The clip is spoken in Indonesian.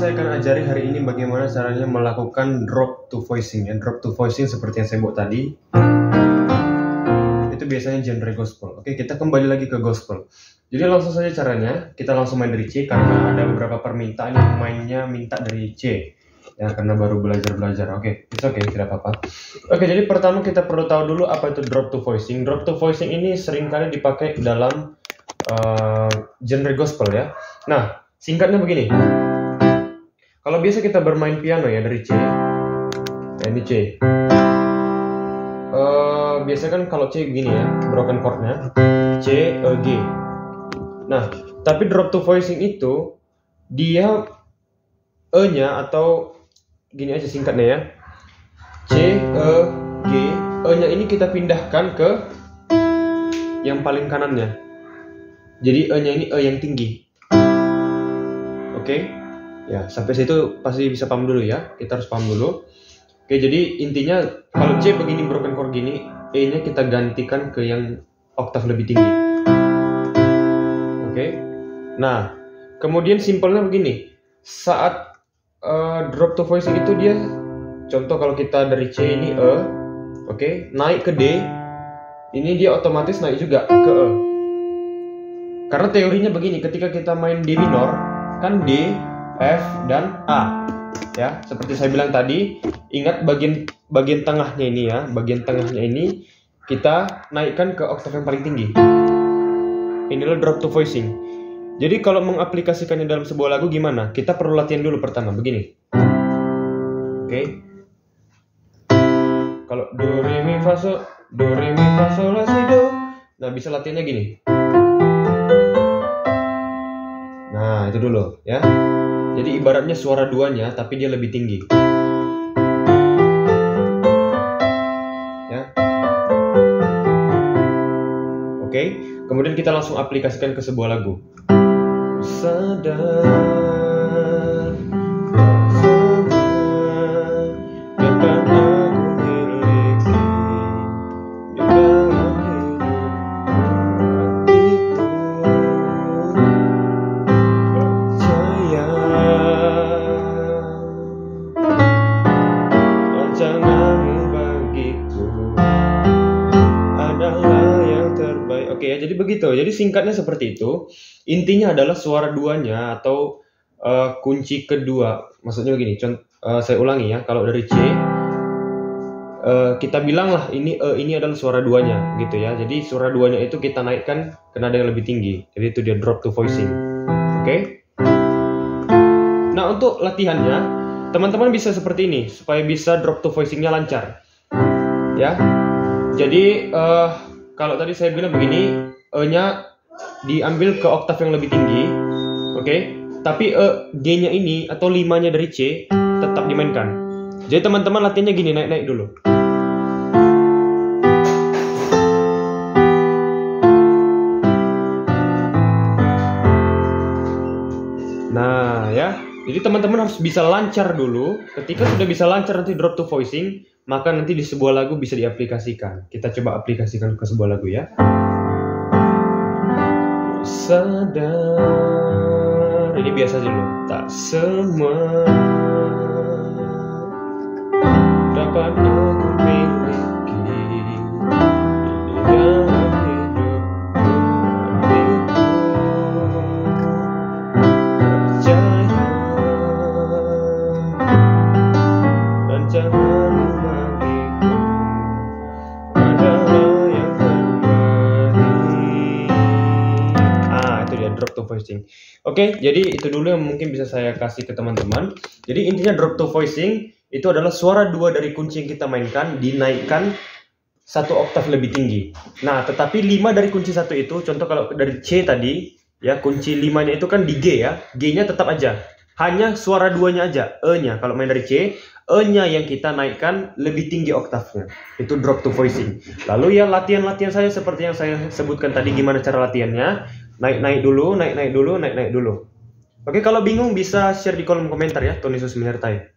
saya akan ajari hari ini bagaimana caranya melakukan drop to voicing. Drop to voicing seperti yang saya buat tadi, itu biasanya genre gospel. Oke, kita kembali lagi ke gospel. Jadi langsung saja caranya, kita langsung main dari C karena ada beberapa permintaan yang mainnya minta dari C. Ya, karena baru belajar. Oke, it's okay, tidak apa-apa. Oke, jadi pertama kita perlu tahu dulu apa itu drop to voicing. Drop to voicing ini seringkali dipakai dalam genre gospel ya. Nah, singkatnya begini. Kalau biasa kita bermain piano ya dari C, ya ini C. Biasa kan kalau C begini ya, broken chordnya C, E, G. Nah, tapi drop to voicing itu dia E-nya atau gini aja singkatnya ya, C, E, G. E-nya ini kita pindahkan ke yang paling kanannya. Jadi E-nya ini E yang tinggi. Oke. Ya, sampai situ pasti bisa paham dulu ya. Kita harus paham dulu. Oke, jadi intinya kalau C begini broken chord gini, E-nya kita gantikan ke yang oktav lebih tinggi. Oke. Nah, kemudian simpelnya begini. Saat drop to voicing itu dia, contoh kalau kita dari C ini E, oke, naik ke D, ini dia otomatis naik juga ke E. Karena teorinya begini, ketika kita main D minor, kan D, F, dan A ya, seperti saya bilang tadi, ingat bagian tengahnya ini ya, bagian tengahnya ini kita naikkan ke oktav yang paling tinggi. Inilah drop to voicing. Jadi kalau mengaplikasikannya dalam sebuah lagu gimana? Kita perlu latihan dulu pertama, begini. Oke. Kalau do re mi fa sol la si do, nah bisa latihannya gini. Nah, itu dulu ya. Jadi ibaratnya suara duanya tapi dia lebih tinggi. Ya. Oke, kemudian kita langsung aplikasikan ke sebuah lagu. Sadar jadi begitu. Jadi singkatnya seperti itu. Intinya adalah suara duanya atau kunci kedua. Maksudnya begini. Saya ulangi ya. Kalau dari C, kita bilang lah ini ini adalah suara duanya, gitu ya. Jadi suara duanya itu kita naikkan ke nada yang lebih tinggi. Jadi itu dia drop to voicing. Oke? Nah, untuk latihannya, teman-teman bisa seperti ini supaya bisa drop to voicingnya lancar. Ya. Jadi kalau tadi saya bilang begini, E-nya diambil ke oktav yang lebih tinggi, oke? Tapi G-nya ini atau 5-nya dari C tetap dimainkan. Jadi teman-teman latihannya gini, naik-naik dulu. Nah ya, jadi teman-teman harus bisa lancar dulu. Ketika sudah bisa lancar nanti drop to voicing, maka nanti di sebuah lagu bisa diaplikasikan. Kita coba aplikasikan ke sebuah lagu ya. Sadar, ini biasa dulu. Tak semua dapat aku miliki di dalam hidup percaya dan jangan bagiku adalah yang terbaik. Itu dia drop to voicing. Oke, jadi itu dulu yang mungkin bisa saya kasih ke teman-teman. Jadi intinya drop to voicing itu adalah suara dua dari kunci yang kita mainkan dinaikkan satu oktav lebih tinggi. Nah, tetapi 5 dari kunci satu itu, contoh kalau dari C tadi, ya kunci 5-nya itu kan di G ya, G-nya tetap aja. Hanya suara duanya aja, E-nya. Kalau main dari C, E-nya yang kita naikkan lebih tinggi oktavnya. Itu drop to voicing. Lalu ya latihan-latihan saya seperti yang saya sebutkan tadi, gimana cara latihannya. Naik-naik dulu, naik-naik dulu, naik-naik dulu. Oke, kalau bingung bisa share di kolom komentar ya, Tony Sus menyertai.